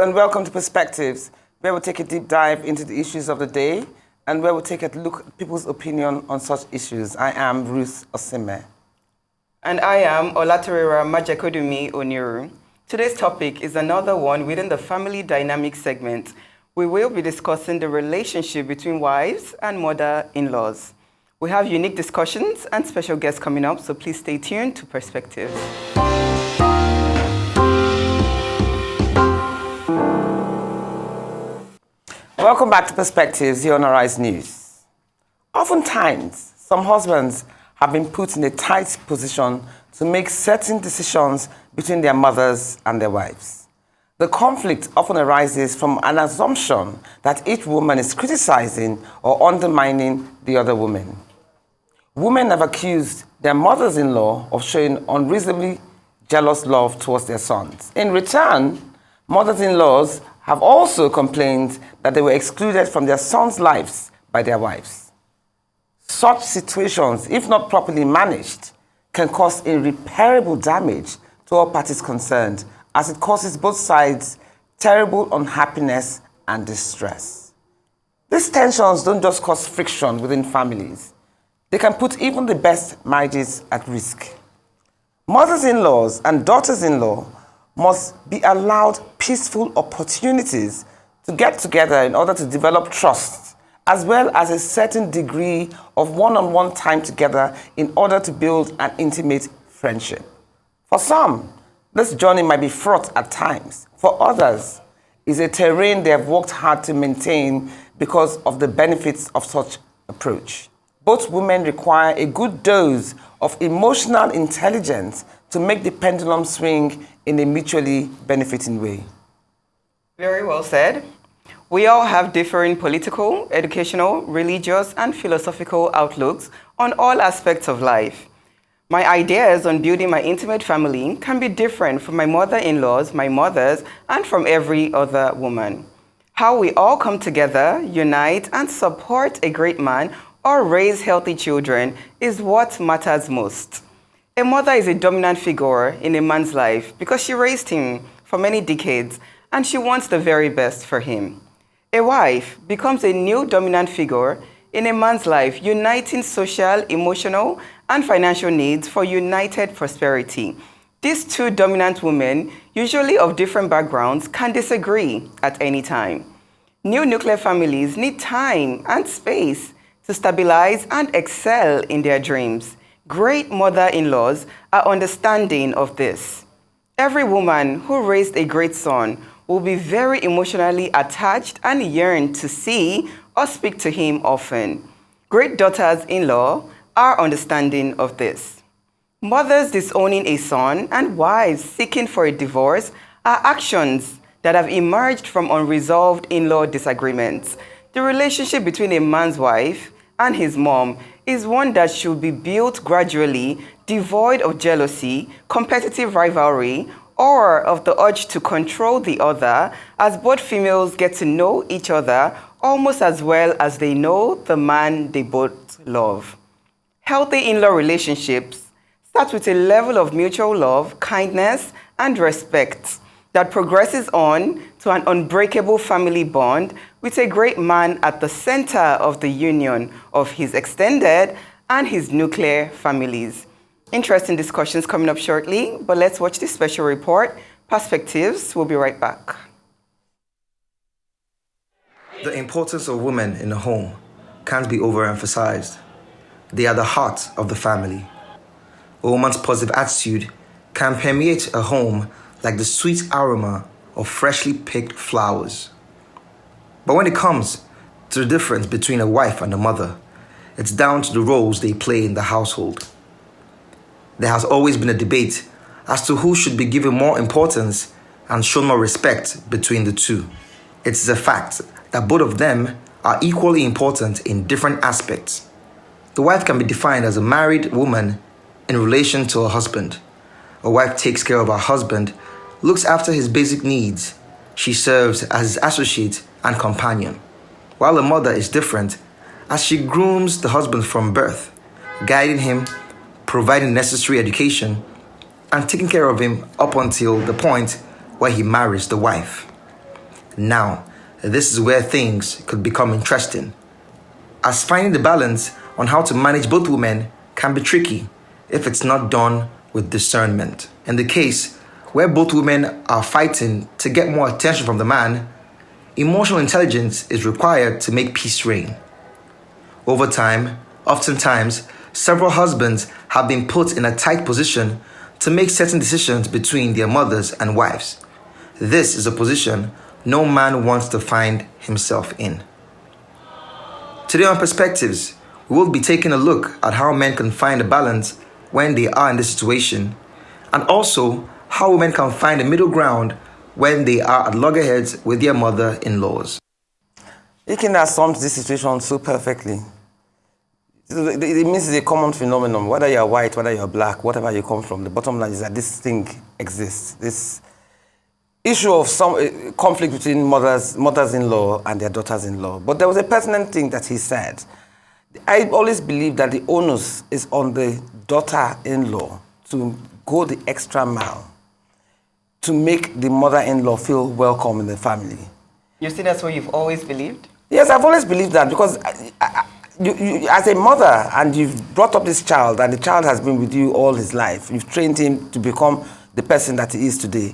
and welcome to Perspectives, where we'll take a deep dive into the issues of the day and where we'll take a look at people's opinion on such issues. I am Ruth Osime. And I am Majekodunmi-Oniru. Today's topic is another one within the family dynamic segment. We will be discussing the relationship between wives and mother-in-laws. We have unique discussions and special guests coming up, so please stay tuned to Perspectives. Welcome back to Perspectives here on Arise News. Oftentimes, some husbands have been put in a tight position to make certain decisions between their mothers and their wives. The conflict often arises from an assumption that each woman is criticizing or undermining the other woman. Women have accused their mothers-in-law of showing unreasonably jealous love towards their sons. In return, mothers-in-laws have also complained that they were excluded from their sons' lives by their wives. Such situations, if not properly managed, can cause irreparable damage to all parties concerned, as it causes both sides terrible unhappiness and distress. These tensions don't just cause friction within families. They can put even the best marriages at risk. Mothers-in-laws and daughters-in-law must be allowed peaceful opportunities to get together in order to develop trust, as well as a certain degree of one-on-one time together in order to build an intimate friendship. For some, this journey might be fraught at times. For others, it's a terrain they have worked hard to maintain because of the benefits of such approach. Both women require a good dose of emotional intelligence to make the pendulum swing in a mutually benefiting way. Very well said. We all have differing political, educational, religious, and philosophical outlooks on all aspects of life. My ideas on building my intimate family can be different from my mother-in-laws, my mothers, and from every other woman. How we all come together, unite, and support a great man or raise healthy children is what matters most. A mother is a dominant figure in a man's life because she raised him for many decades and she wants the very best for him. A wife becomes a new dominant figure in a man's life, uniting social, emotional, and financial needs for united prosperity. These two dominant women, usually of different backgrounds, can disagree at any time. New nuclear families need time and space to stabilize and excel in their dreams. Great mother-in-laws are understanding of this. Every woman who raised a great son will be very emotionally attached and yearn to see or speak to him often. Great daughters-in-law are understanding of this. Mothers disowning a son and wives seeking for a divorce are actions that have emerged from unresolved in-law disagreements. The relationship between a man's wife and his mom is one that should be built gradually, devoid of jealousy, competitive rivalry, or of the urge to control the other, as both females get to know each other almost as well as they know the man they both love. Healthy in-law relationships start with a level of mutual love, kindness, and respect that progresses on to an unbreakable family bond with a great man at the center of the union of his extended and his nuclear families. Interesting discussions coming up shortly, but let's watch this special report. Perspectives, we'll be right back. The importance of women in the home can't be overemphasized. They are the heart of the family. A woman's positive attitude can permeate a home like the sweet aroma of freshly picked flowers. But when it comes to the difference between a wife and a mother, it's down to the roles they play in the household. There has always been a debate as to who should be given more importance and shown more respect between the two. It's a fact that both of them are equally important in different aspects. The wife can be defined as a married woman in relation to her husband. A wife takes care of her husband, looks after his basic needs. She serves as his associate and companion. While a mother is different, as she grooms the husband from birth, guiding him, providing necessary education, and taking care of him up until the point where he marries the wife. Now, this is where things could become interesting, as finding the balance on how to manage both women can be tricky if it's not done with discernment. In the case where both women are fighting to get more attention from the man, emotional intelligence is required to make peace reign. Over time, oftentimes, several husbands have been put in a tight position to make certain decisions between their mothers and wives. This is a position no man wants to find himself in. Today on Perspectives, we will be taking a look at how men can find a balance when they are in this situation, and also how women can find a middle ground when they are at loggerheads with their mother-in-laws. Ikina sums this situation so perfectly. It means it's a common phenomenon. Whether you're white, whether you're black, whatever you come from, the bottom line is that this thing exists. This issue of some conflict between mothers-in-law and their daughters-in-law. But there was a pertinent thing that he said. I always believe that the onus is on the daughter-in-law to go the extra mile to make the mother-in-law feel welcome in the family. You see, that's what you've always believed? Yes, I've always believed that because you, as a mother, and you've brought up this child, and the child has been with you all his life. You've trained him to become the person that he is today.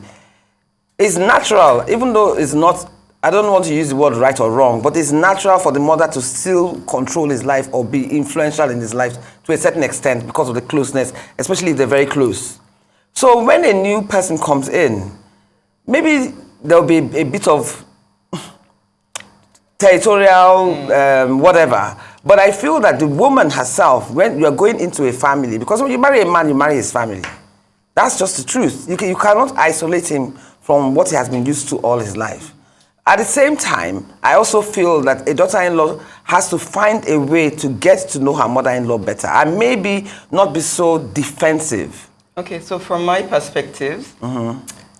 It's natural, even though it's not, I don't want to use the word right or wrong, but it's natural for the mother to still control his life or be influential in his life to a certain extent because of the closeness, especially if they're very close. So when a new person comes in, maybe there'll be a bit of territorial whatever. But I feel that the woman herself, when you're going into a family, because when you marry a man, you marry his family. That's just the truth. You cannot isolate him from what he has been used to all his life. At the same time, I also feel that a daughter-in-law has to find a way to get to know her mother-in-law better and maybe not be so defensive. Okay, so from my perspective,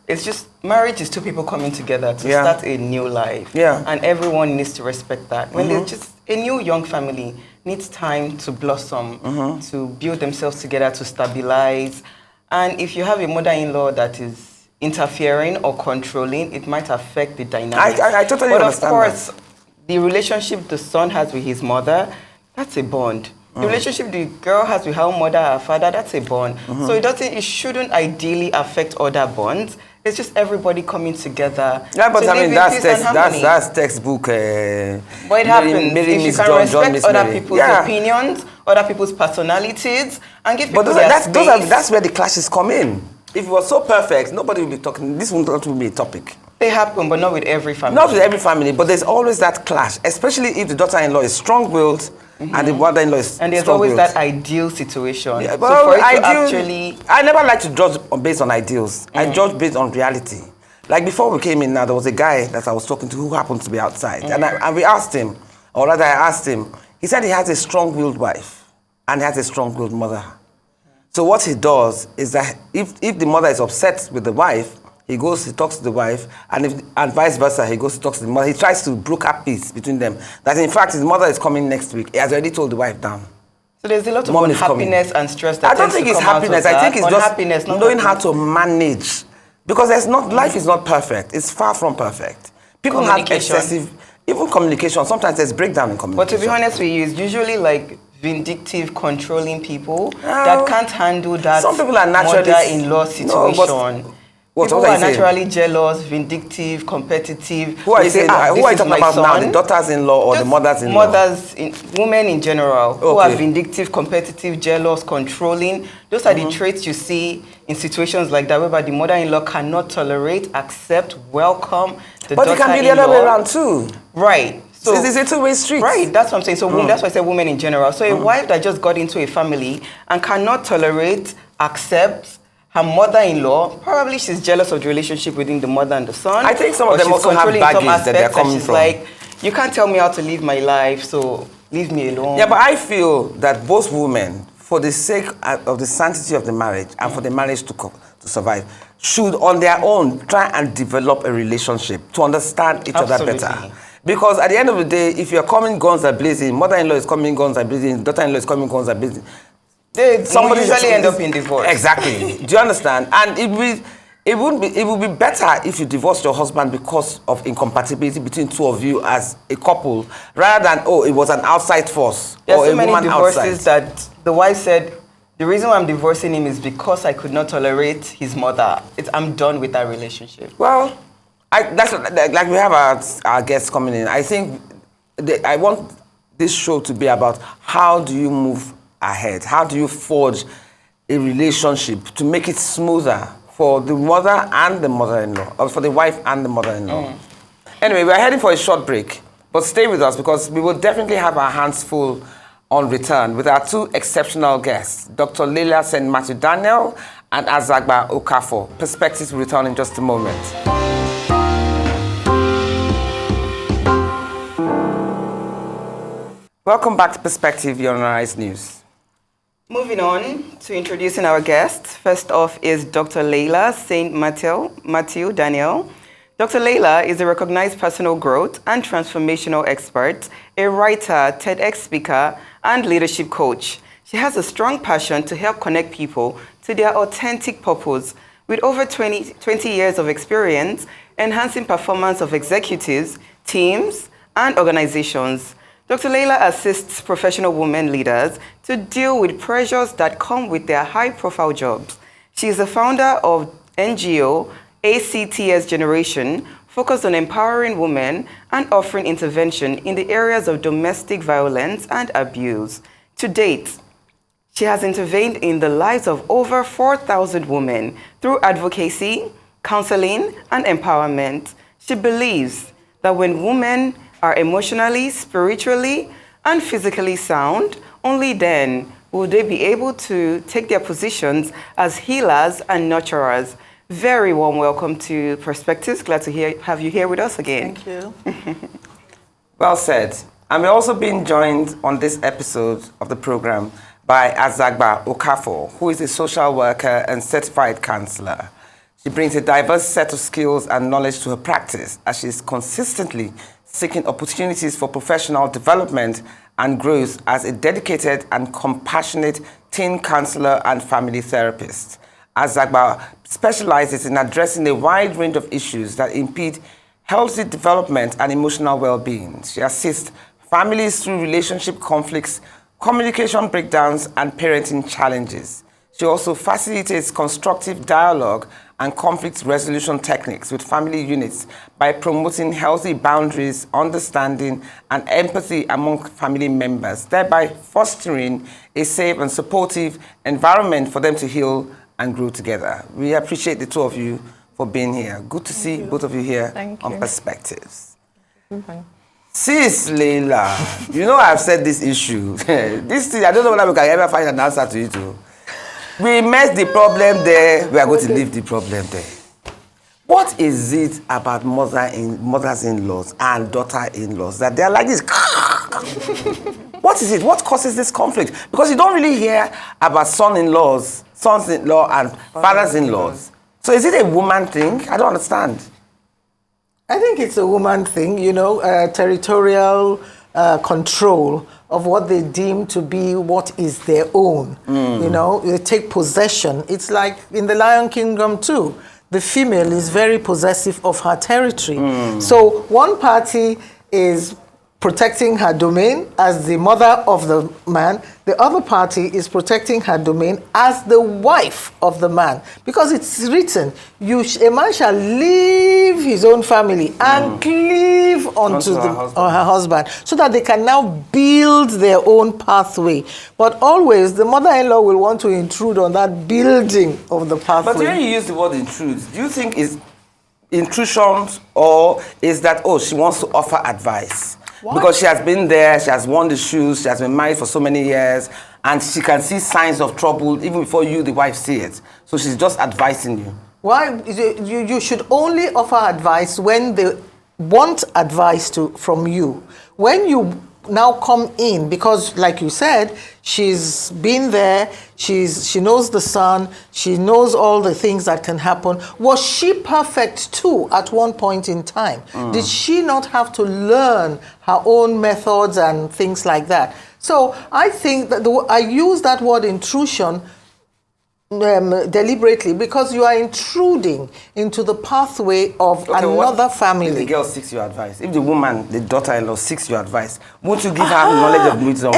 it's just marriage is two people coming together to start a new life. Yeah. And everyone needs to respect that. When there's just a new young family needs time to blossom, to build themselves together, to stabilize. And if you have a mother-in-law that is interfering or controlling, it might affect the dynamics. I totally understand. But of course, the relationship the son has with his mother, that's a bond. The relationship the girl has with her mother, her father, that's a bond. So it shouldn't ideally affect other bonds. It's just everybody coming together. Yeah, but I mean, that's textbook. But it happens. If you can respect other people's opinions, other people's personalities, and give people their space. That's where the clashes come in. If it was so perfect, nobody would be talking. This would not be a topic. They happen, but not with every family. Not with every family, but there's always that clash, especially if the daughter-in-law is strong-willed and the mother-in-law is and there's always that ideal situation. Yeah, so for it to actually... I never like to judge based on ideals. I judge based on reality. Like before we came in now, there was a guy that I was talking to who happened to be outside. And we asked him, or rather I asked him, he said he has a strong-willed wife and he has a strong-willed mother. So what he does is that if the mother is upset with the wife, he goes, he talks to the wife, and vice versa, he goes, he talks to the mother. He tries to broker peace between them. That in fact, his mother is coming next week. He has already told the wife down. So there's a lot of unhappiness and stress that I don't think it's happiness. I think it's just knowing how to manage. Because life is not perfect. It's far from perfect. People have excessive, even communication. Sometimes there's breakdown in communication. But to be honest with you, it's usually like vindictive, controlling people that can't handle that some people are naturally, mother-in-law situation. People are naturally jealous, vindictive, competitive. Who are you saying? Who are you talking about now? The daughters-in-law or the mothers-in-law? Women in general, who are vindictive, competitive, jealous, controlling. Those are the traits you see in situations like that, whereby the mother-in-law cannot tolerate, accept, welcome the daughter-in-law. But it can be the other way around too. Right. So it's a two-way street. Right, that's what I'm saying. So that's why I said women in general. So a wife that just got into a family and cannot tolerate, accept her mother-in-law, probably she's jealous of the relationship within the mother and the son. I think some of them also have baggage that they're coming from. Like, you can't tell me how to live my life, so leave me alone. Yeah, but I feel that both women, for the sake of the sanctity of the marriage and for the marriage to survive, should on their own try and develop a relationship to understand each other better. Because at the end of the day, if you're coming guns are blazing, mother-in-law is coming guns are blazing, daughter-in-law is coming guns are blazing, somebody usually end up in divorce. Exactly. Do you understand? And It would be better if you divorced your husband because of incompatibility between two of you as a couple, rather than, oh, it was an outside force There or are so a many woman divorces outside. that the wife said, the reason why I'm divorcing him is because I could not tolerate his mother. I'm done with that relationship. Well, like we have our guests coming in. I think I want this show to be about how do you move ahead? How do you forge a relationship to make it smoother for the mother and the mother-in-law, or for the wife and the mother-in-law? Anyway, we're heading for a short break, but stay with us because we will definitely have our hands full on return with our two exceptional guests, Dr. Leila St. Mathew-Daniel and Azagba Okafor. Perspectives will return in just a moment. Welcome back to Perspective, your Arise News. Moving on to introducing our guests. First off is Dr. Leila St. Mathew-Daniel. Dr. Leila is a recognized personal growth and transformational expert, a writer, TEDx speaker, and leadership coach. She has a strong passion to help connect people to their authentic purpose. With over 20 years of experience enhancing performance of executives, teams, and organizations, Dr. Leila assists professional women leaders to deal with pressures that come with their high-profile jobs. She is the founder of NGO ACTS Generation, focused on empowering women and offering intervention in the areas of domestic violence and abuse. To date, she has intervened in the lives of over 4,000 women through advocacy, counseling, and empowerment. She believes that when women are emotionally, spiritually, and physically sound, only then will they be able to take their positions as healers and nurturers. Very warm welcome to Perspectives. Glad to have you here with us again. Thank you. Well said. And we're also being joined on this episode of the program by Azagba Okafor, who is a social worker and certified counselor. She brings a diverse set of skills and knowledge to her practice as she is consistently seeking opportunities for professional development and growth as a dedicated and compassionate teen counselor and family therapist. Azagba specializes in addressing a wide range of issues that impede healthy development and emotional well-being. She assists families through relationship conflicts, communication breakdowns, and parenting challenges. She also facilitates constructive dialogue and conflict resolution techniques with family units by promoting healthy boundaries, understanding, and empathy among family members, thereby fostering a safe and supportive environment for them to heal and grow together. We appreciate the two of you for being here. Good to see both of you here on Perspectives. Sis Leila, you know I've said this issue. This thing, I don't know whether we can ever find an answer to it. We met the problem there, we are going to leave the problem there. What is it about mothers-in-laws and daughter-in-laws that they're like this? What is it? What causes this conflict? Because you don't really hear about sons-in-law and fathers-in-laws. So is it a woman thing? I don't understand. I think it's a woman thing, territorial control of what they deem to be what is their own. They take possession. It's like in the Lion Kingdom too. The female is very possessive of her territory. So one party is protecting her domain as the mother of the man. The other party is protecting her domain as the wife of the man. Because it's written, a man shall leave his own family and cleave onto her husband, so that they can now build their own pathway. But always, the mother-in-law will want to intrude on that building of the pathway. But when you use the word intrude, do you think it's intrusions, or is that, she wants to offer advice? What? Because she has been there, she has worn the shoes, she has been married for so many years, and she can see signs of trouble even before you, the wife, see it. So she's just advising you. Why? You should only offer advice when they want advice from you. When you now come in, because like you said, she's been there, she knows the son, she knows all the things that can happen. Was she perfect too at one point in time? Did she not have to learn her own methods and things like that? So I think that I use that word intrusion deliberately, because you are intruding into the pathway of another family. If the girl seeks your advice, if the woman, the daughter-in-law, seeks your advice, won't you give her knowledge of wisdom,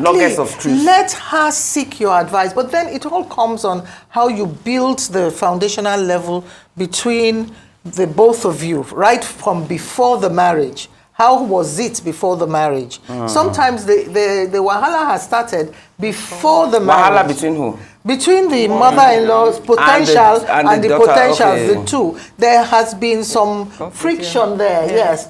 nuggets of truth? Let her seek your advice. But then it all comes on how you build the foundational level between the both of you, right from before the marriage. How was it before the marriage? Sometimes the wahala has started before the marriage. Wahala between who? Between the mother-in-law's potential and the potentials, the two. There has been some friction there, yes.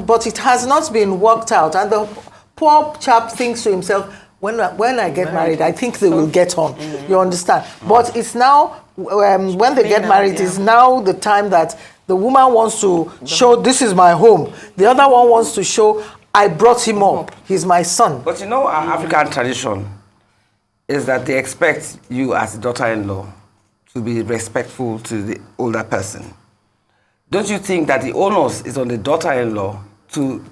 But it has not been worked out. And the poor chap thinks to himself, when I get married, I think they will get on. You understand? But it's now, when they get married, it's now the time that the woman wants to show, this is my home. The other one wants to show, I brought him up. He's my son. But you know, our African tradition is that they expect you as a daughter-in-law to be respectful to the older person. Don't you think that the onus is on the daughter-in-law to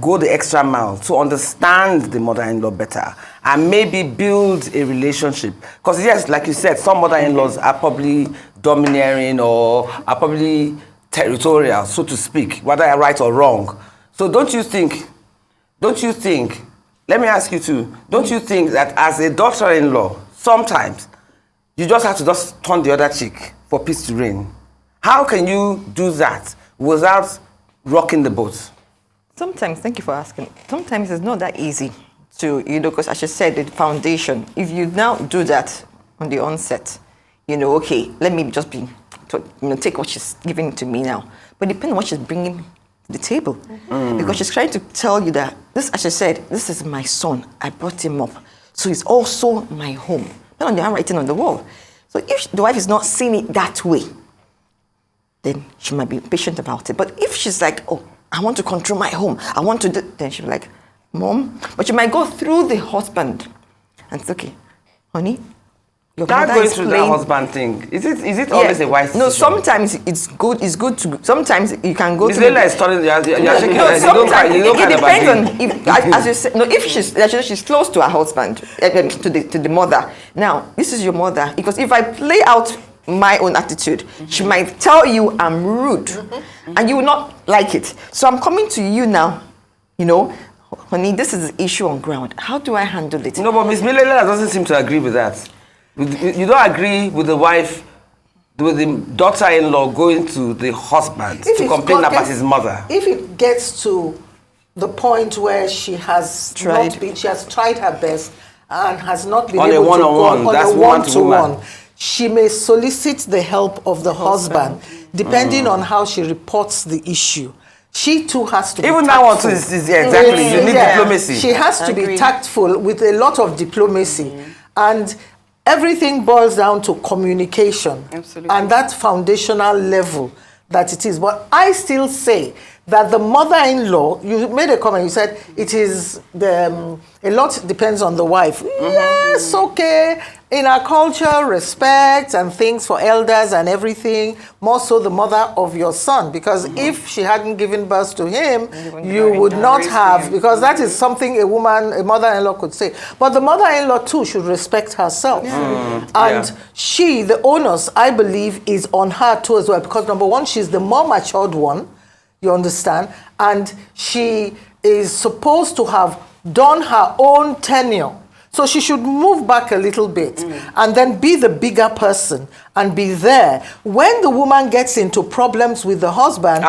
go the extra mile, to understand the mother-in-law better, and maybe build a relationship? Because yes, like you said, some mother-in-laws are probably domineering or are probably territorial, so to speak, whether I'm right or wrong. So don't you think, let me ask you too, don't you think that as a daughter-in-law, sometimes you just have to just turn the other cheek for peace to reign? How can you do that without rocking the boat? Sometimes, thank you for asking, sometimes it's not that easy to, because as you said, the foundation, if you now do that on the onset, okay, let me just take what she's giving to me now. But depending on what she's bringing to the table. Because she's trying to tell you that, this, as she said, this is my son. I brought him up. So it's also my home. Not on the handwriting on the wall. So if the wife is not seeing it that way, then she might be patient about it. But if she's like, oh, I want to control my home, I want to do, then she'll be like, Mom, but you might go through the husband and say, okay, honey, That going through the husband thing, is it always a wise decision? No, sometimes it's good to, sometimes you can go Ms. to... Leila is telling you, you're shaking your head, you don't it depends on, if, as you said, no, if she's close to her husband, to the mother. Now, this is your mother, because if I play out my own attitude, she might tell you I'm rude, and you will not like it. So I'm coming to you now, honey, this is the issue on ground. How do I handle it? No, but Ms. Leila doesn't seem to agree with that. You don't agree with the wife, with the daughter-in-law going to the husband to complain about his mother. If it gets to the point where she has tried her best and has not been able to go on a one-to-one, she may solicit the help of the husband, depending on how she reports the issue. She too has to be tactful. Even that one too is exactly, you need diplomacy. She has to be tactful with a lot of diplomacy. And everything boils down to communication. Absolutely. And that foundational level that it is. But I still say that the mother-in-law, you made a comment, you said it is, a lot depends on the wife. Yes, okay. In our culture, respect and things for elders and everything, more so the mother of your son. Because if she hadn't given birth to him, you would not have, because that is something a mother-in-law could say. But the mother-in-law too should respect herself. And she, the onus, I believe, is on her too as well. Because number one, she's the more matured one, you understand? And she is supposed to have done her own tenure. So she should move back a little bit and then be the bigger person and be there. When the woman gets into problems with the husband,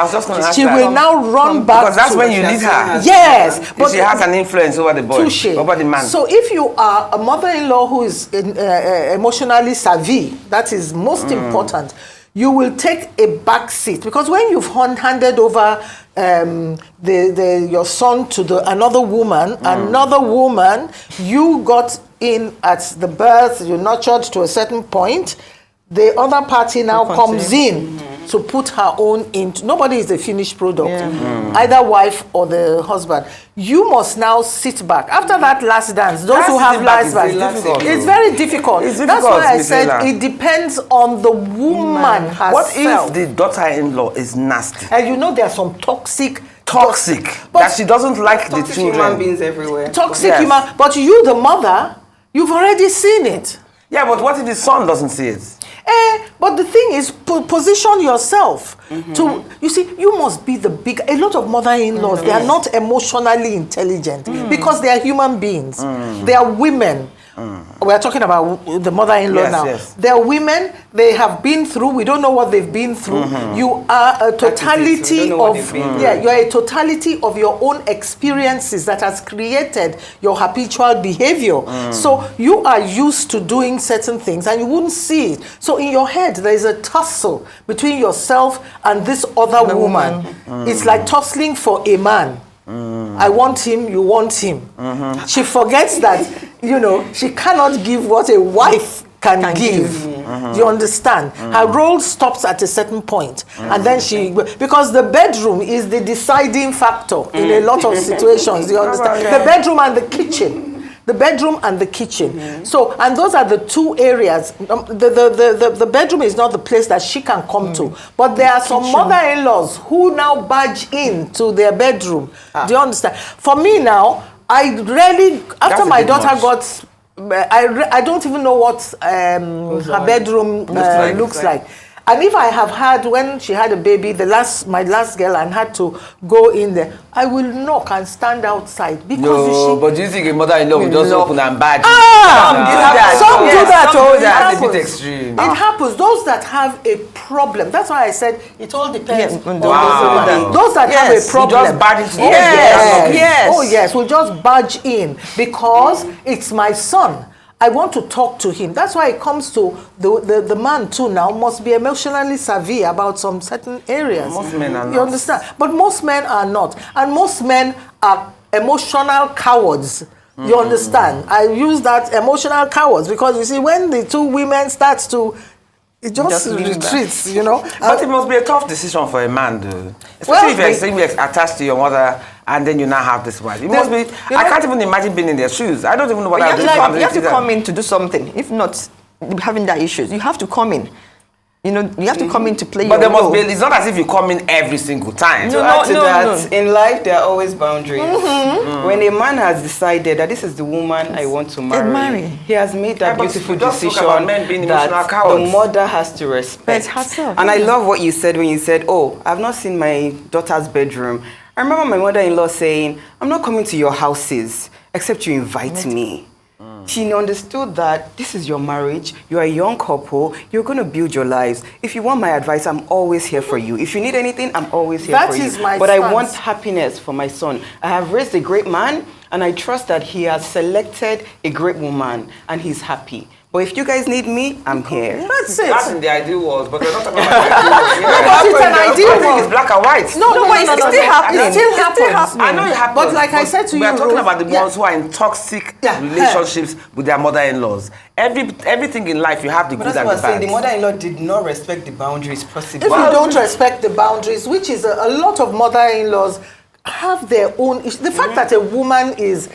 she will now run back. Because that's when you need her. Yes. But she has an influence over the boy, over the man. So if you are a mother-in-law who is emotionally savvy, that is most important, you will take a back seat. Because when you've handed over your son to another woman, you got in at the birth, you nurtured to a certain point, the other party now comes in to put her own into. Nobody is a finished product, either wife or the husband. You must now sit back. After that last dance, those who have last dance, it's very difficult. That's why I said it depends on the woman herself. What if the daughter-in-law is nasty? And there are some toxic, that she doesn't like the children. Human beings everywhere. Toxic human, but you, the mother, you've already seen it. Yeah, but what if the son doesn't see it? But the thing is, position yourself to, you see, you must be the big, a lot of mother-in-laws, they are not emotionally intelligent because they are human beings. They are women. We are talking about the mother-in-law now. Yes. They are women, they have been through, we don't know what they've been through. You are a totality of, you are a totality of your own experiences that has created your habitual behavior. So you are used to doing certain things and you wouldn't see it. So in your head, there is a tussle between yourself and this other woman. It's like tussling for a man. I want him, you want him. She forgets that, you know, she cannot give what a wife can give. You understand? Her role stops at a certain point. And then because the bedroom is the deciding factor in a lot of situations. You understand? The bedroom and the kitchen. The bedroom and the kitchen. So, and those are the two areas. The bedroom is not the place that she can come to. But there are some mother-in-laws who now barge into their bedroom. Do you understand? For me now, I really, after my daughter got, I don't even know what her bedroom looks like. And if I have had, when she had a baby, my last girl, and had to go in there, I will knock and stand outside because but do you think a mother-in-law will just open and badge? Some do that. It That's a bit happens. extreme. It happens. Those that have a problem. That's why I said it all depends on those that have a problem. Just barge into the Oh yes, we'll just barge in because it's my son. I want to talk to him. That's why it comes to the man too now must be emotionally savvy about some certain areas. Most men are not. You understand? But most men are not. And most men are emotional cowards. You understand? I use that emotional cowards because you see when the two women start to it just retreats, you know. But it must be a tough decision for a man, though. Especially if you're extremely attached to your mother and then you now have this wife. It must be, I can't even imagine being in their shoes. I don't even know what I would do. You have to come in to do something. If not, having that issues, you have to come in. You know, you have to come in to play your role. But there must be, it's not as if you come in every single time. In life, there are always boundaries. When a man has decided that this is the woman I want to marry, he has made that beautiful decision that the mother has to respect herself. And I love what you said when you said, oh, I've not seen my daughter's bedroom. I remember my mother-in-law saying, I'm not coming to your houses except you invite me. She understood that this is your marriage, you're a young couple, you're going to build your lives. If you want my advice, I'm always here for you. If you need anything, I'm always here for you. That is my But stance. I want happiness for my son. I have raised a great man, and I trust that he has selected a great woman, and he's happy. But if you guys need me, I'm here. That's it. That's in the ideal world, but we're not talking about the ideal world. But it's an ideal I think world. it's black and white. It's still happening. It still happens. I know it happens. But like I said to you, we are talking about the Ruth, ones who are in toxic relationships with their mother-in-laws. Everything in life, you have the good and the bad. The mother-in-law did not respect the boundaries possible. If you don't respect the boundaries, which is a lot of mother-in-laws have their own issue. The fact that a woman is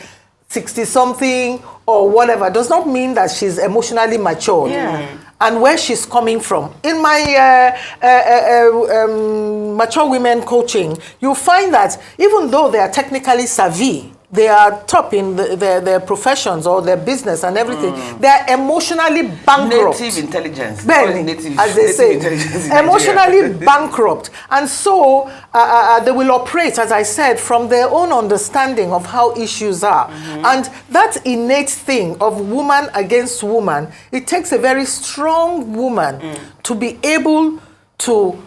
60-something or whatever does not mean that she's emotionally matured. And where she's coming from. In my mature women coaching, you find that even though they are technically savvy, they are top in their professions or their business and everything, they are emotionally bankrupt. Native intelligence. As they say, emotionally bankrupt. And so they will operate, as I said, from their own understanding of how issues are. And that innate thing of woman against woman, it takes a very strong woman to be able to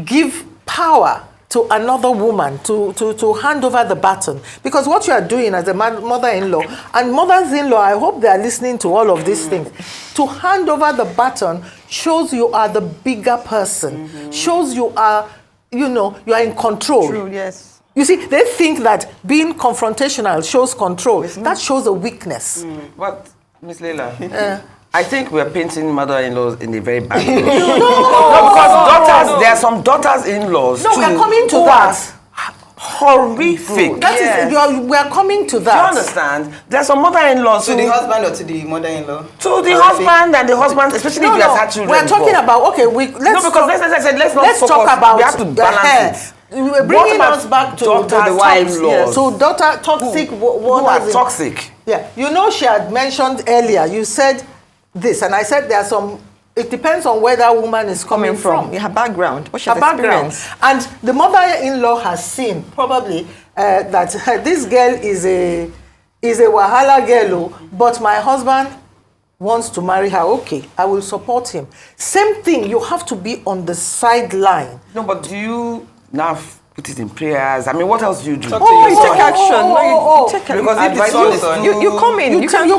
give power to another woman, to hand over the baton. Because what you are doing as a mother-in-law, and mothers-in-law, I hope they are listening to all of these things, to hand over the baton shows you are the bigger person, shows you are, you know, you are in control. True, yes. You see, they think that being confrontational shows control. That shows a weakness. But, Miss Leila, I think we're painting mother-in-laws in a very bad way. Because there are some daughters-in-laws No, we're coming to that. Horrific. We're coming to that. Do you understand? There are some mother-in-laws To the husband or to the mother-in-law? To the husband and the husband, especially if he has had children. We're talking about, let's not talk about, we have to balance it. We're bringing us back to the wives. So toxic. Who are toxic? Yeah, you know she had mentioned earlier, you said this. And I said there are some, it depends on where that woman is coming from. Her background, what she has Her background. experienced. And the mother-in-law has seen probably that this girl is a wahala girl, but my husband wants to marry her. Okay, I will support him. Same thing, you have to be on the sideline. No, but do you now put it in prayers? I mean, what else do you do? You take action. You take action. Because if the son is You come in. You can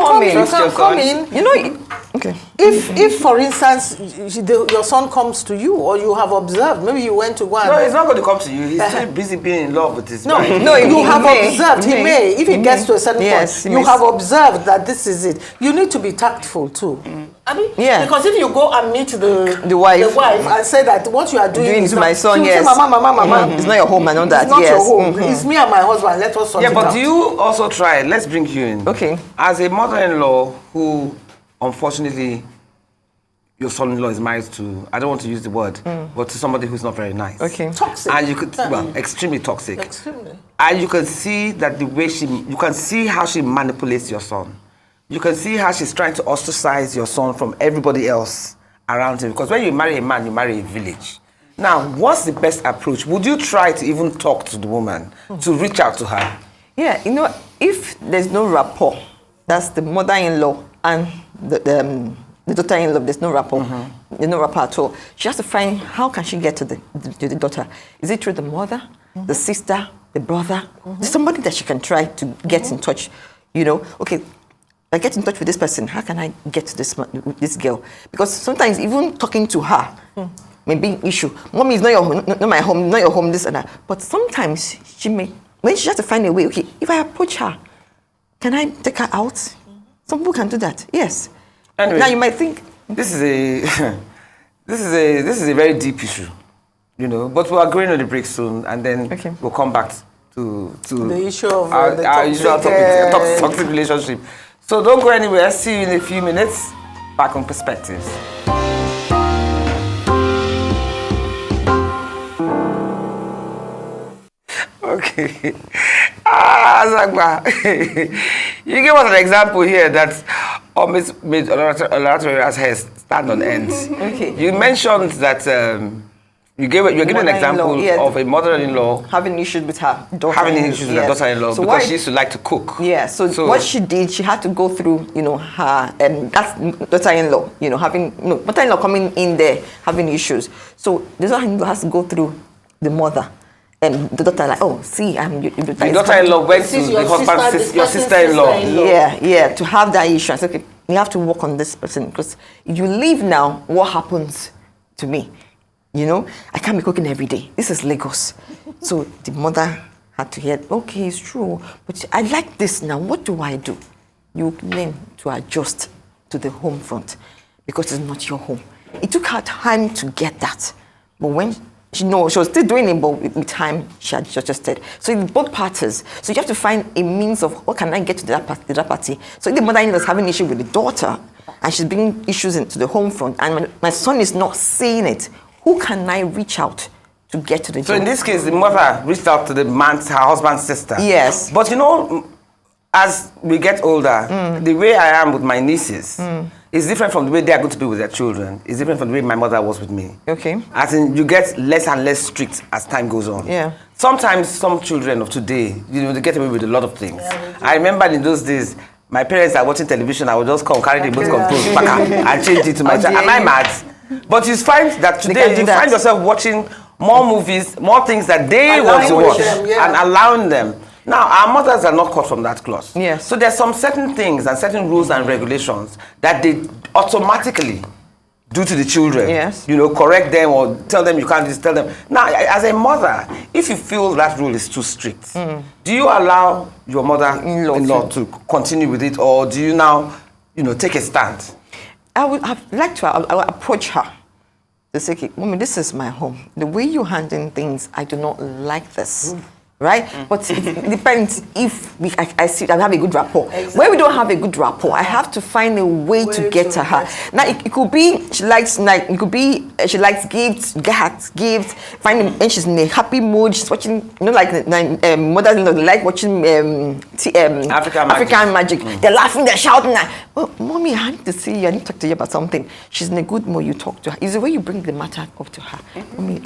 come in. You know. Okay. If for instance, your son comes to you, or you have observed, maybe you went to go and... No, he's not going to come to you. He's too busy being in love with his wife. You have observed. He may. If he gets to a certain point, you have observed that this is it. You need to be tactful too. I mean, because if you go and meet the wife and say that what you are doing is to my son, say, Mama, it's not your home and all that. It's not your home. It's me and my husband. Let us sort it out. Yeah, but do you also try? Let's bring you in. Okay. As a mother-in-law who, unfortunately, your son-in-law is married to, I don't want to use the word, but to somebody who's not very nice. Okay. Toxic. And you could, extremely toxic. Extremely. And you can see that the way you can see how she manipulates your son. You can see how she's trying to ostracize your son from everybody else around him. Because when you marry a man, you marry a village. Now, what's the best approach? Would you try to even talk to the woman, to reach out to her? Yeah, you know, if there's no rapport, that's the mother-in-law and the daughter-in-law, there's no rapport. There's no rapport at all. She has to find how can she get to the daughter. Is it through the mother, the sister, the brother? Somebody that she can try to get in touch, you know. Okay, I get in touch with this person. How can I get to this girl? Because sometimes even talking to her may be an issue. Mommy is not your home, not my home, not your home, this and that. But sometimes she has to find a way. Okay, if I approach her, can I take her out? Some people can do that. Yes. Anyway, now you might think this is a very deep issue, you know. But we are going on the break soon, and then we'll come back to the issue of our usual topic, toxic relationship. So don't go anywhere. See you in a few minutes. Back on Perspectives. Okay. Zagba. You gave us an example here that almost made Olatoria's hair stand on end. Okay. You mentioned that you're giving an example of a mother-in-law having issues with her daughter. Having issues with her daughter-in-law because she used to like to cook. Yeah. So what she did, she had to go through, you know, her that's daughter-in-law, you know, mother-in-law coming in there having issues. So the daughter-in-law has to go through the mother. And the daughter like, oh, see, the daughter-in-law went to the husband's your sister-in-law. Yeah, to have that issue. I said, okay, you have to work on this person because if you leave now, what happens to me? You know, I can't be cooking every day. This is Lagos. So the mother had to hear, okay, it's true, but I like this now. What do I do? You learn to adjust to the home front because it's not your home. It took her time to get that. But when she was still doing it, but with time, she adjusted. So in both parties. So you have to find a means of, what can I get to that party? So if the mother-in-law is having issue with the daughter, and she's bringing issues into the home front, and my son is not seeing it, who can I reach out to get to the So in this case, the mother reached out to her husband's sister. Yes. But you know, as we get older, the way I am with my nieces is different from the way they are going to be with their children. It's different from the way my mother was with me. Okay. As in, you get less and less strict as time goes on. Yeah. Sometimes some children of today, you know, they get away with a lot of things. I remember in those days, my parents are watching television. I would just come, carry the remote control, and change it to my child. Am I mad? But you find that today you find yourself watching more movies, more things that they want to watch, and allowing them. Now, our mothers are not caught from that clause. Yes. So there's some certain things and certain rules and regulations that they automatically do to the children. Yes. You know, correct them or tell them you can't just tell them. Now, as a mother, if you feel that rule is too strict, do you allow your mother-in-law to continue with it, or do you now, you know, take a stand? I would like to approach her to say, okay, Mommy, this is my home. The way you're handling things, I do not like this. right? But it depends if I see I have a good rapport. Exactly. When we don't have a good rapport, I have to find a way to get to her. Now it could be she likes it could be she likes gifts, get her gifts, and she's in a happy mood. She's watching, like mothers-in-law like watching African Magic. They're laughing, they're shouting. Well, mommy, I need to see you. I need to talk to you about something. She's in a good mood. You talk to her. It's the way you bring the matter up to her. Mommy,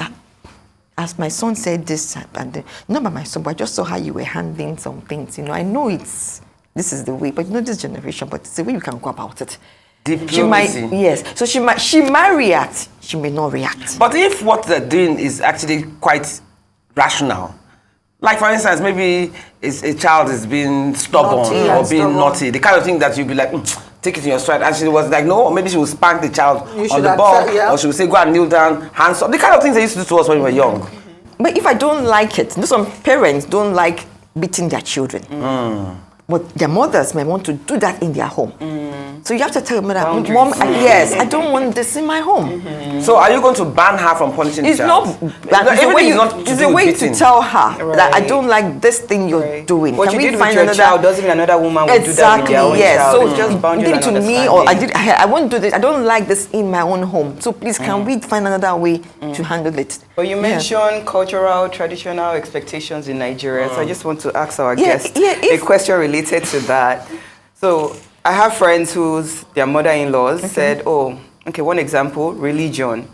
as my son said this, and not by my son, but I just saw how you were handling some things. I know this is the way, but this generation, but it's the way you can go about it. Diplomacy. So she might react, she may not react. But if what they're doing is actually quite rational, like for instance, maybe a child is being stubborn or being naughty, the kind of thing that you'd be like, take it in your stride. And she was like, no, or maybe she would spank the child on the ball, or she would say, go and kneel down, hands up. The kind of things they used to do to us when we were young. But if I don't like it, some parents don't like beating their children. But their mothers might want to do that in their home. So you have to tell them that, Mom, yes, I don't want this in my home. So are you going to ban her from punishing the child? It's a way to tell her that I don't like this thing you're doing. What you did with your child doesn't mean another woman will do that with their own child. So it's just boundaries you did it to me, or I won't do this. I don't like this in my own home. So please, can we find another way to handle it? But you mentioned cultural, traditional expectations in Nigeria. So I just want to ask our guest a question related to that. So I have friends their mother-in-laws said, one example, religion.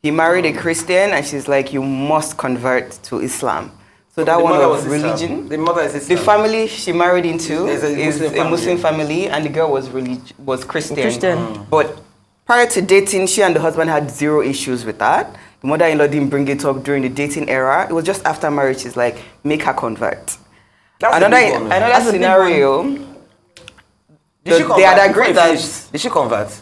He married a Christian and she's like, you must convert to Islam. So that one was religion. The mother is Islam. The family she married into is a Muslim family, and the girl was Christian. But prior to dating, she and the husband had zero issues with that. The mother-in-law didn't bring it up during the dating era. It was just after marriage, she's like, make her convert. Another scenario. They had agreed that... Did she convert?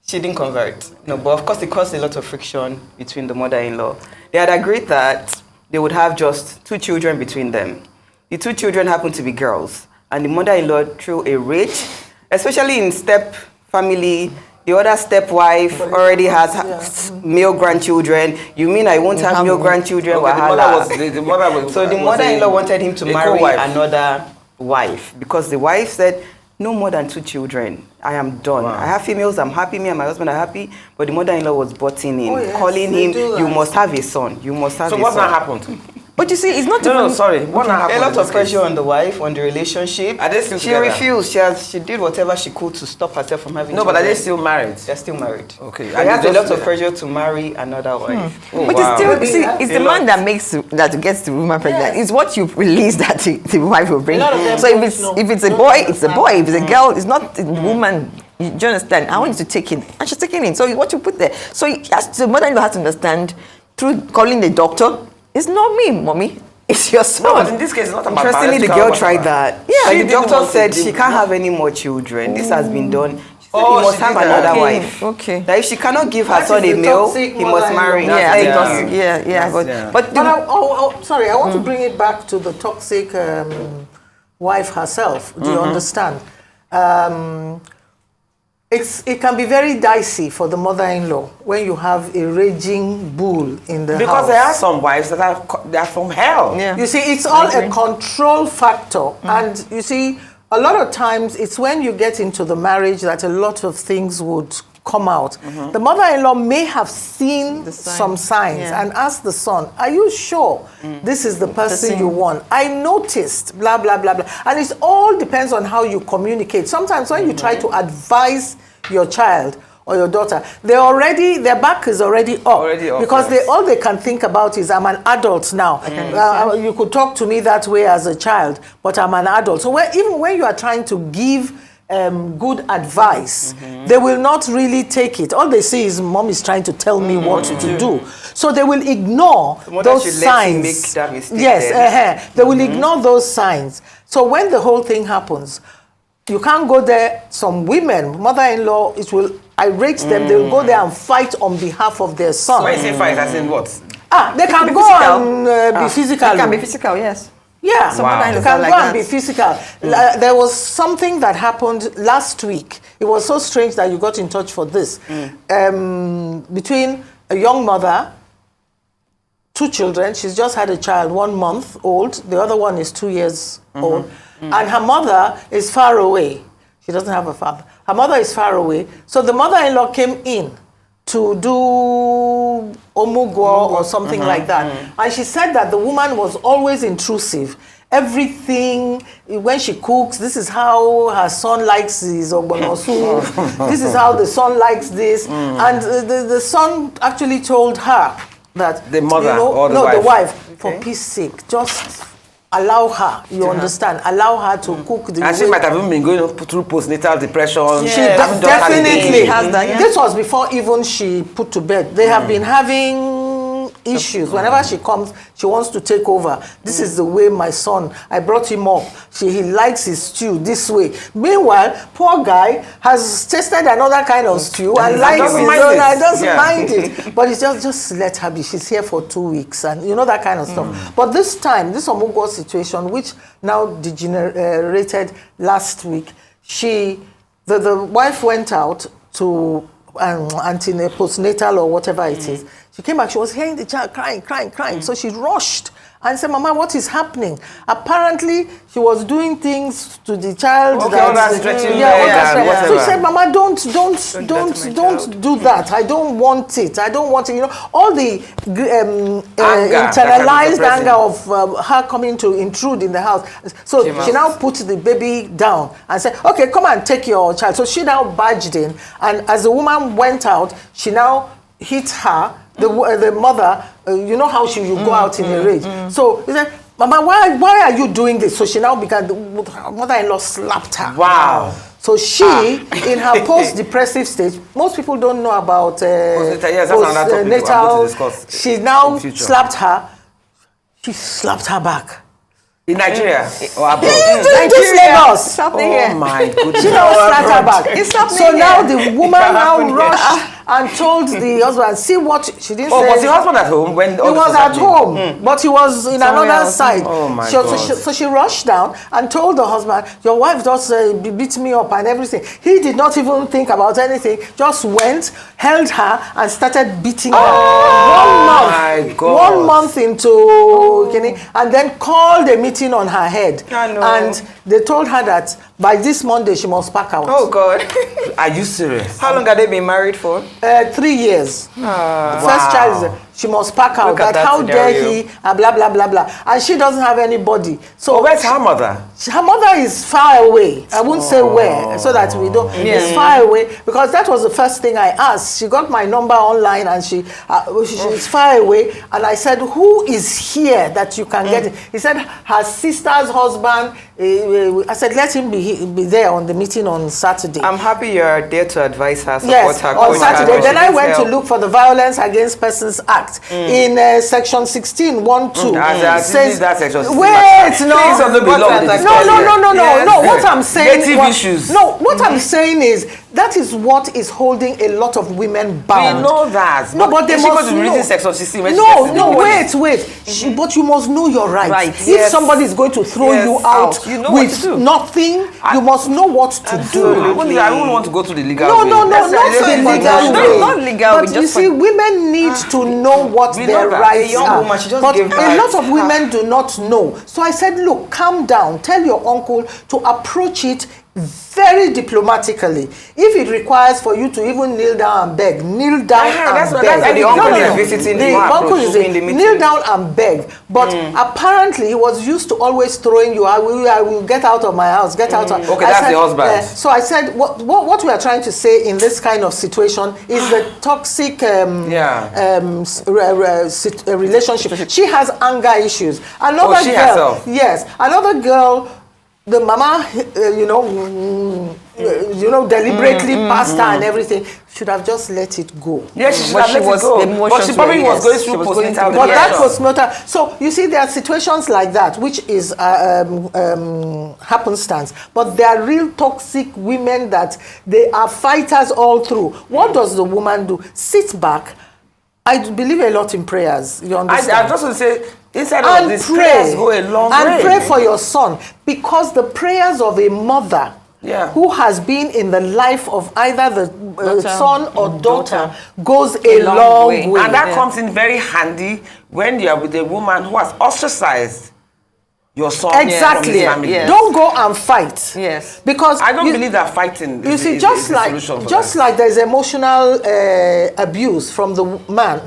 She didn't convert. No, but of course it caused a lot of friction between the mother-in-law. They had agreed that they would have just 2 children between them. The 2 children happened to be girls. And the mother-in-law threw a rage, especially in step family. The other stepwife already has male grandchildren. You mean I won't have male grandchildren? So the mother-in-law wanted him to marry another wife, because the wife said, no more than 2 children. I am done. Wow. I have females, I'm happy, me and my husband are happy. But the mother-in-law was butting in, calling him, you must have a son. You must have a son. So what now happened? But you see, it's not What now happened? A lot of pressure on the wife, on the relationship. Are they still She together? refused. She did whatever she could to stop herself from having children. But are they still married? They're still married. Okay. They have a lot of pressure to marry another wife. But it's the man that gets the woman pregnant. It's what you release that the wife will bring. So if it's a boy, it's a boy. If it's a girl, it's not the woman. Do you understand? I want you to take in. And she's taking in. So what you put there. So the mother-in-law has to understand, through calling the doctor, it's not me, mommy. It's your son. No, but in this case, it's not about Interestingly, the girl tried that. Yeah. The doctor said she can't have any more children. This has been done. She said he must have another wife. Okay. That if she cannot give her son a male, he must marry. But sorry, I want to bring it back to the toxic wife herself. Do you understand? It can be very dicey for the mother-in-law when you have a raging bull in the house. Because there are some wives that are from hell. Yeah. You see, it's all a control factor. And you see, a lot of times it's when you get into the marriage that a lot of things would come out. The mother-in-law may have seen some signs and asked the son, are you sure this is the person you want? I noticed, blah, blah, blah, blah. And it all depends on how you communicate. Sometimes when you try to advise your child or your daughter, their back is already up. Because all they can think about is, I'm an adult now. You could talk to me that way as a child, but I'm an adult. So even when you are trying to give good advice, they will not really take it. All they see is, mom is trying to tell me what to do. So they will ignore those signs. Make that mistake they will ignore those signs. So when the whole thing happens, you can't go there. Some women, mother-in-law, it will irate them. They will go there and fight on behalf of their son. So when you say fight, as in what? They can go and be physical. They can be physical, yes. Yeah, they can go and be physical. There was something that happened last week. It was so strange that you got in touch for this. Between a young mother, 2 children. She's just had a child, 1 month old. The other one is 2 years old. And her mother is far away. She doesn't have a father. Her mother is far away. So the mother-in-law came in to do omugwo or something like that. And she said that the woman was always intrusive. Everything, when she cooks, this is how her son likes his ogbonosu. This is how the son likes this. And the son actually told her that the mother or the no, wife. the wife, for peace sake, just allow her, you understand, allow her to cook the And she might have even been going through postnatal depression. She haven't done definitely anything. has that, yeah. This was before even she put to bed. They have been having issues. Whenever she comes, she wants to take over. This is the way my son, I brought him up. He likes his stew this way. Meanwhile, poor guy has tasted another kind of stew and likes his doesn't own. mind it. I doesn't Yeah. mind it. But it's just let her be. She's here for 2 weeks and you know that kind of stuff. But this time, this Omugwo situation, which now degenerated last week, the wife went out to postnatal or whatever it is. She came back, she was hearing the child crying. So she rushed and said, Mama, what is happening? Apparently, she was doing things to the child. Okay, all that stretching leg all that and stretching. So she whatever. said, Mama, don't do that. I don't want it. I don't want it. You know, all the internalized that can be anger of her coming to intrude in the house. So she now put the baby down and said, okay, come and take your child. So she now barged in. And as the woman went out, she now hit her. The mother, you know how you go out in a rage. So he said, Mama, why are you doing this? So she now began, her mother-in-law slapped her. Wow. So she, in her post-depressive stage, most people don't know about Postnatal, yes, that's another topic we're going to discuss she now in future. slapped her. She slapped her back. In Nigeria or abroad? In this Lagos. Something Oh here. my goodness. She now slapped her back. It's something So now here. the woman now rushed and told the husband, see what she didn't Oh, say. was the husband at home when He all this was at happening? home, but he was in Somewhere another else. side. Oh my so, God. So she rushed down and told the husband, your wife just beat me up and everything. He did not even think about anything, just went, held her and started beating her. 1 month. my God. 1 month into, and then called a meeting on her head. I know. And they told her that by this Monday she must pack out. Oh, God. Are you serious? How long have they been married for? 3 years. The first child is she must pack out. Look at that how dare scenario. he? And blah blah blah blah. And she doesn't have anybody. So Oh, where's her mother? her mother is far away. I won't say where, so that we don't. It's far away because that was the first thing I asked. She got my number online, and she's far away. And I said, "Who is here that you can get it?" He said, "Her sister's husband." I said, "Let him be there on the meeting on Saturday." I'm happy you're there to advise her, support Yes, her. on coach her, Saturday. but Then she I needs went to help. look for the Violence Against Persons Act in section 16, 1-2. Says that section 16. Wait, no. Please don't belong What with are this the- No. What I'm saying, Native issues. No, what I'm saying is that is what is holding a lot of women We bound. know that. No, but they if she must goes to know. reading section 16 when she No, gets to no, the wait. But you must know your rights. Right, If yes. somebody is going to throw Yes, you out you know what with to do. nothing, you must know what to do. I wouldn't want to go to the legal No, way. not Let's the say legal international. way. Not legal, But we you just see, women need to know what We their know that. rights A young are. woman, she just but gave a birth. lot of women do not know. So I said, look, calm down. Tell your uncle to approach it very diplomatically. If it requires for you to even kneel down and beg, kneel down that's and what- beg. that's the uncle is visiting The him. uncle is in the meeting. kneel down and beg. But apparently he was used to always throwing you, I will get out of my house, get out of. Okay, I that's said, the husband. so I said, what we are trying to say in this kind of situation is the toxic relationship. She has anger issues. Another she girl, herself? yes, another girl, the mama, deliberately passed her and everything. Should have just let it go. Yes, she should But have she let it was- go. the But emotions she probably were- was going yes, through she was going postnatal through But that depression. was not. So you see, there are situations like that, which is happenstance. But there are real toxic women that they are fighters all through. What does the woman do? Sit back. I believe a lot in prayers. You I understand? just want to say, inside of this, pray prayers go a long way. and pray for your son, because the prayers of a mother Yeah. who has been in the life of either the son or daughter goes a long long way. way. And that comes in very handy when you are with a woman who has ostracized your son from Exactly. his family. Yes. Don't go and fight. Yes. Because I don't believe that fighting you is, see, is just the like solution for just that. like there's emotional abuse from the man,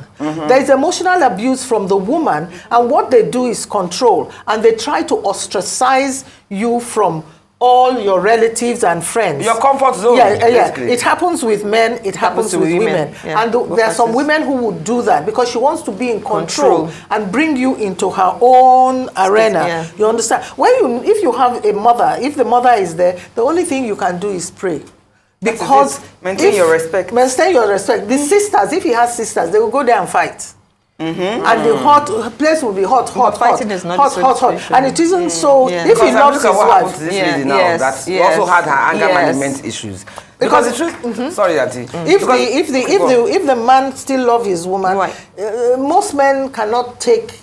there is emotional abuse from the woman, and what they do is control, and they try to ostracize you from all your relatives and friends. Your comfort zone, Yeah. basically. It happens with men. It happens with women. Yeah. And Both there are some parties. women who would do that because she wants to be in control, Control. and bring you into her own arena. Yeah. You understand? If you have a mother, if the mother is there, the only thing you can do is pray. Because Maintain your respect. Maintain your respect. The sisters, if he has sisters, they will go there and fight. And the hot place will be hot. fighting is not hot, the hot. solution. And it isn't so. Yeah. If he Because loves look his at what happened wife, to this Yeah, lady now yes, that also had her anger yes. management issues. Because the truth, sorry, Auntie. if the man still loves his woman, Right. most men cannot take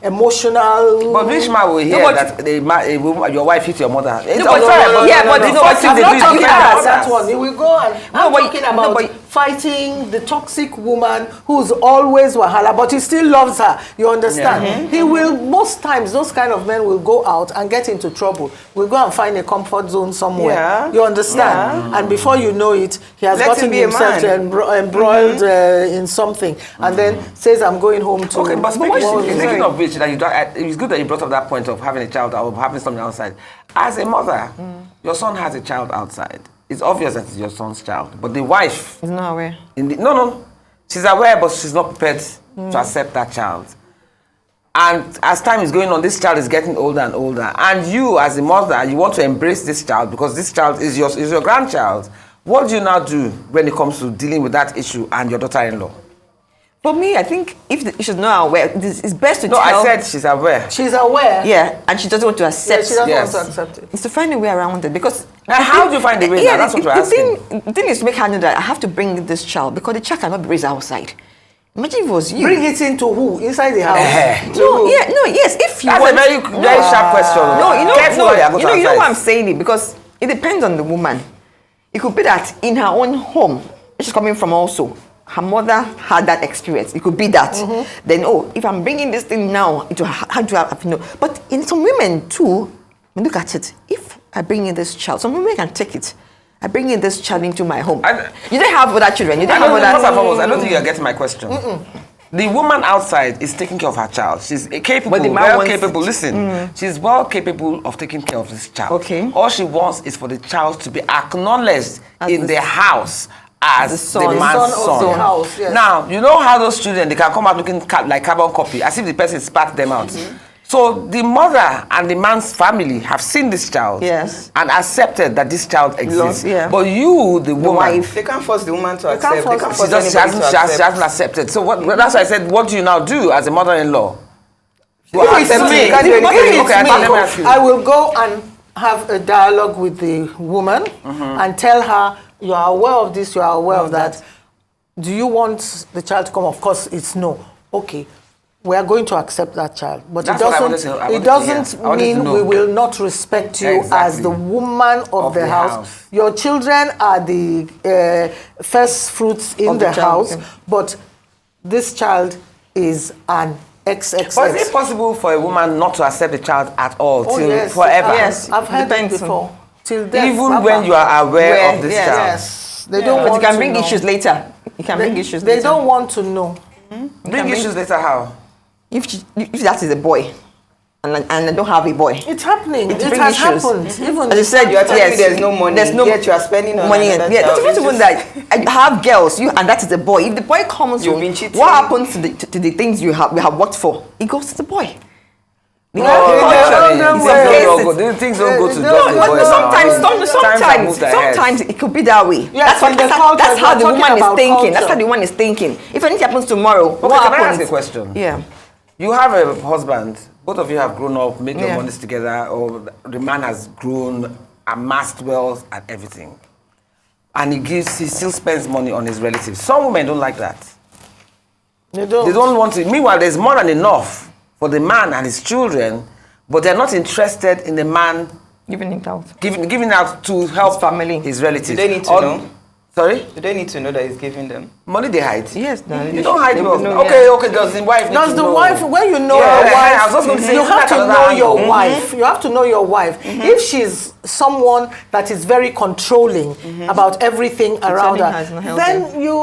emotional. But which man will hear but- that your wife hit your mother? It's No, but- unfair, yeah, but you know what I'm they not do? talking You about can't. that one. He will go and I'm but- talking no, about but- fighting the toxic woman who's always wahala, but he still loves her. You understand? He will, most times, those kind of men will go out and get into trouble. Will go and find a comfort zone somewhere. Yeah. You understand? And before you know it, he has Let him gotten be a himself man. embroiled in something, and then says, "I'm going home to." Okay, but Well, speaking sorry. of which, it's good that you brought up that point of having a child or having something outside. As a mother, your son has a child outside. It's obvious that it's your son's child, but the wife, He's not aware. no, she's aware, but she's not prepared to accept that child. And as time is going on, this child is getting older and older. And you, as a mother, you want to embrace this child because this child is your grandchild. What do you now do when it comes to dealing with that issue and your daughter-in-law? For me, I think if she's not aware, it's best to No, tell. I said she's aware. She's aware. Yeah, and she doesn't want to Yeah, accept. she doesn't Yes. want to accept it. It's to find a way around it because. Now, how do you find a way? Yeah, Now, that's what we're the asking. the thing is to make her know that I have to bring this child because the child cannot be raised outside. Imagine if it was you. Bring it into who? Inside the house. Yes. If you That's want, a very sharp question. No, you know, Careful how you go to you know outside. why I'm saying it because it depends on the woman. It could be that in her own home, she's coming from also. Her mother had that experience. It could be that. Then, if I'm bringing this thing now, how do I have to know? But in some women too, look at it. If I bring in this child, some women can take it. I bring in this child into my home. You don't have other children. You don't have First and other. foremost, I don't think you're getting my question. The woman outside is taking care of her child. She's capable, But the man well wants capable. Listen, she's well capable of taking care of this child. Okay. All she wants is for the child to be acknowledged As in the the house as the the, son. man's Son of the house, yes. Now, you know how those children, they can come out looking like carbon copy, as if the person spat them out. So the mother and the man's family have seen this child Yes. and accepted that this child exists. Yeah. But you, the woman, wife, They can't force the woman to can't accept. They force- can't she, force just, she, anybody hasn't, to she, has, she accept. hasn't accepted. So that's why I said, what do you now do as a mother-in-law? If it's accept me, it. You can't do if anything. it's Okay, me, let me ask you. I will go and have a dialogue with the woman and tell her, you are aware of this, you are aware of that. Do you want the child to come? Of course, it's no. Okay, we are going to accept that child. But That's what I wanted to- I wanted it to doesn't hear. I wanted to mean know. we will not respect you as Exactly. the woman of the house. Your children are the first fruits in Of the the child, house, okay. but this child is an XXX. But is it possible for a woman not to accept the child at all Oh, till yes. forever? Yes. I've heard it Depends on- before. Till death. Even Papa. when you are aware of this Yes. child? Yes. They don't but want you can to bring know. issues later. You can bring issues They later. don't want to know. Bring issues later how? If that is a boy, and I don't have a boy. It's happening. It It brings has issues. happened. Even As you said, You are telling me yes, there's no money, There's no yet you are spending on money. another Yeah, child. that's It's even just- that I have girls, and that is the boy. If the boy comes You've home, been cheating. what happens to the things we have worked for? It goes to the boy. No, actually, things some don't cases- go- things don't go to No, just the but boy. Sometimes, now. Times have moved ahead. sometimes it could be that way. Yes, that's in the that's culture, how we're the woman talking is about thinking. That's how culture. the woman is thinking. If anything happens tomorrow, Okay, what can I happens? ask a question? Yeah. You have a husband, both of you have grown up, made your Yeah. monies together, or the man has grown, amassed wealth and everything. And he still spends money on his relatives. Some women don't like that. they don't. They don't want to. Meanwhile, there's more than enough for the man and his children, but they're not interested in the man Giving it out. Giving out to help His family. his relatives. Do they need to know? Sorry? Do they need to know that he's giving them? Money they hide. Yes, no, You don't hide wealth. no, Okay, yeah. okay. Does the wife need Does to the know? wife, when you know Yeah, your I wife, was just going to say, you isn't have to that know another your angle? wife. You have to know your wife. If she's someone that is very controlling about everything around telling her, her it's not healthy. then you.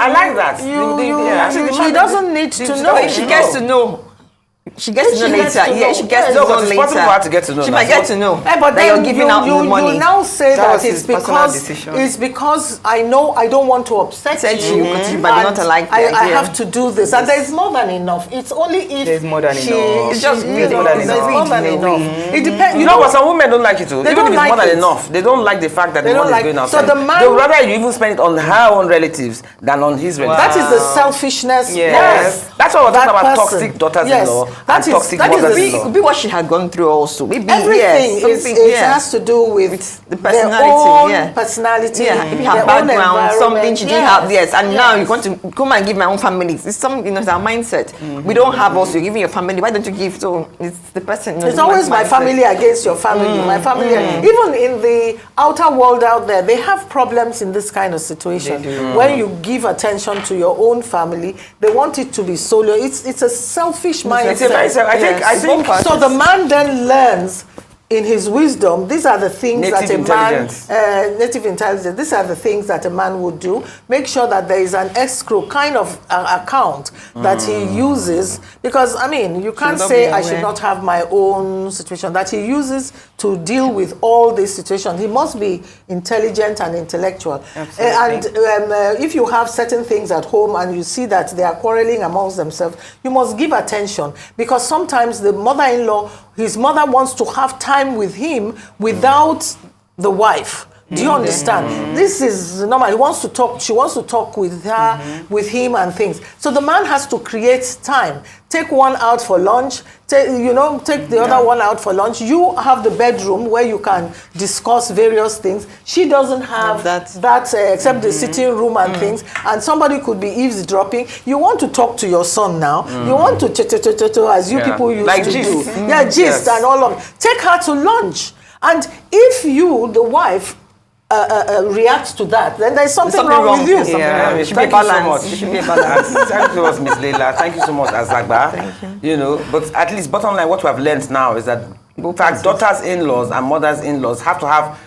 I like that. She doesn't need to know. But if she gets to know. She gets to know She gets later. to Yeah, know. she gets Yes. to No, know but it's later. possible for her to get to know. She That's might get what- to know But that then you're giving out the money. You now say That that was it's his personal because decision. it's because I know I don't want to upset Upset you, you, but you and not like the I idea. have to do this, and there is more than enough. It's only if There's more than she, enough. It's just you greed. know, More than there's enough. more than enough. It depends. You know, but some women don't like it too. They Even don't if it's more like than it. enough, they don't like the fact that They the don't money is like- going so outside. the man- They would rather you even spend it on her own relatives than on his relatives. That is the selfishness. Yes. That's what we're talking That about, person. toxic daughters-in-law Yes, and that is- toxic that is the- It mothers-in-law. could be what she had gone through also. Maybe Everything yes, is, something, it yeah. has to do with the their personality, own yeah. personality, Yeah, maybe their her own background, something she didn't have, yes. And now you Yes. want to come and give my own family. It's some, it's our mindset. We don't have also. You're giving your family. Why don't you give? So it's the person. It's always my family against your family. My family, even in the outer world out there, they have problems in this kind of situation. When you give attention to your own family, they want it to be solo. It's a selfish mindset. It's a very self- I think So the man then learns in his wisdom, these are the things Native that a intelligence. man, native intelligence, these are the things that a man would do. Make sure that there is an escrow kind of account that he uses. Because, I mean, you can't not say be I should aware. not have my own situation, that he uses to deal with all these situations. He must be intelligent and intellectual. And if you have certain things at home and you see that they are quarreling amongst themselves, you must give attention. Because sometimes the mother-in-law, his mother wants to have time with him without the wife. Do you understand? This is normal. He wants to talk. She wants to talk with her, with him, and things. So the man has to create time. Take one out for lunch. Take the other one out for lunch. You have the bedroom where you can discuss various things. She doesn't have that except the sitting room and things. And somebody could be eavesdropping. You want to talk to your son now. You want to as you people used Like to gist. do. Yeah, gist Yes. and all of. Take her to lunch. And if you, the wife, reacts to that, then there's something wrong with you. Yeah. Anyway, It should be thank you so balanced. much. It should be balanced. Thank you so much, Miss Leila. Thank you so much, Azagba. Thank you. You know, but at least bottom line, what we have learned now is that in fact, daughters-in-laws and mothers-in-laws have to have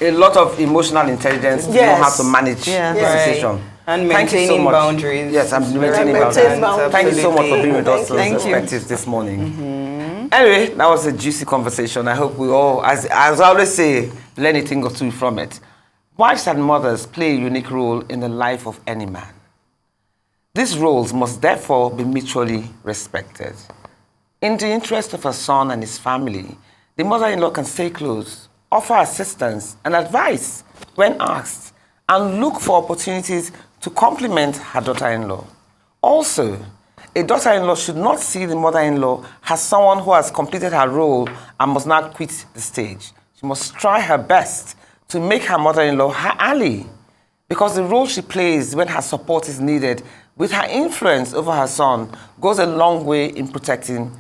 a lot of emotional intelligence to know Yes. how to manage Yeah. the Right. situation. And Thank you so maintaining much. boundaries. Yes, I'm maintaining Maintain boundaries. boundaries. Thank you so much for being with us, Thank those you. perspectives this morning. Anyway, that was a juicy conversation. I hope we all, as I always say, learn a thing or two from it. Wives and mothers play a unique role in the life of any man. These roles must therefore be mutually respected. In the interest of her son and his family, the mother-in-law can stay close, offer assistance and advice when asked, and look for opportunities to compliment her daughter-in-law. Also, a daughter-in-law should not see the mother-in-law as someone who has completed her role and must now quit the stage. She must try her best to make her mother-in-law her ally, because the role she plays when her support is needed with her influence over her son goes a long way in protecting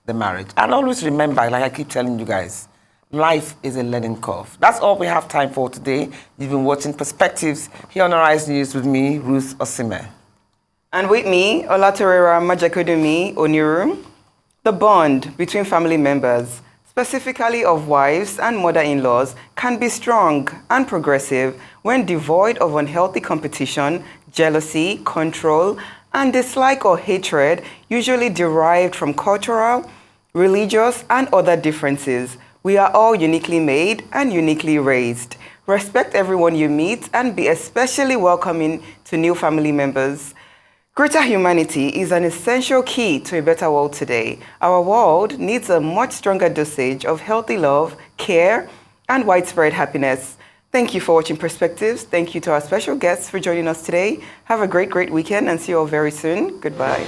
the marriage. And always remember, like I keep telling you guys, life is a learning curve. That's all we have time for today. You've been watching Perspectives here on Arise News with me, Ruth Osime. And with me, Olatorera Majekodunmi-Oniru. The bond between family members, specifically of wives and mother-in-laws, can be strong and progressive when devoid of unhealthy competition, jealousy, control, and dislike or hatred, usually derived from cultural, religious, and other differences. We are all uniquely made and uniquely raised. Respect everyone you meet and be especially welcoming to new family members. Greater humanity is an essential key to a better world today. Our world needs a much stronger dosage of healthy love, care, and widespread happiness. Thank you for watching Perspectives. Thank you to our special guests for joining us today. Have a great weekend and see you all very soon. Goodbye.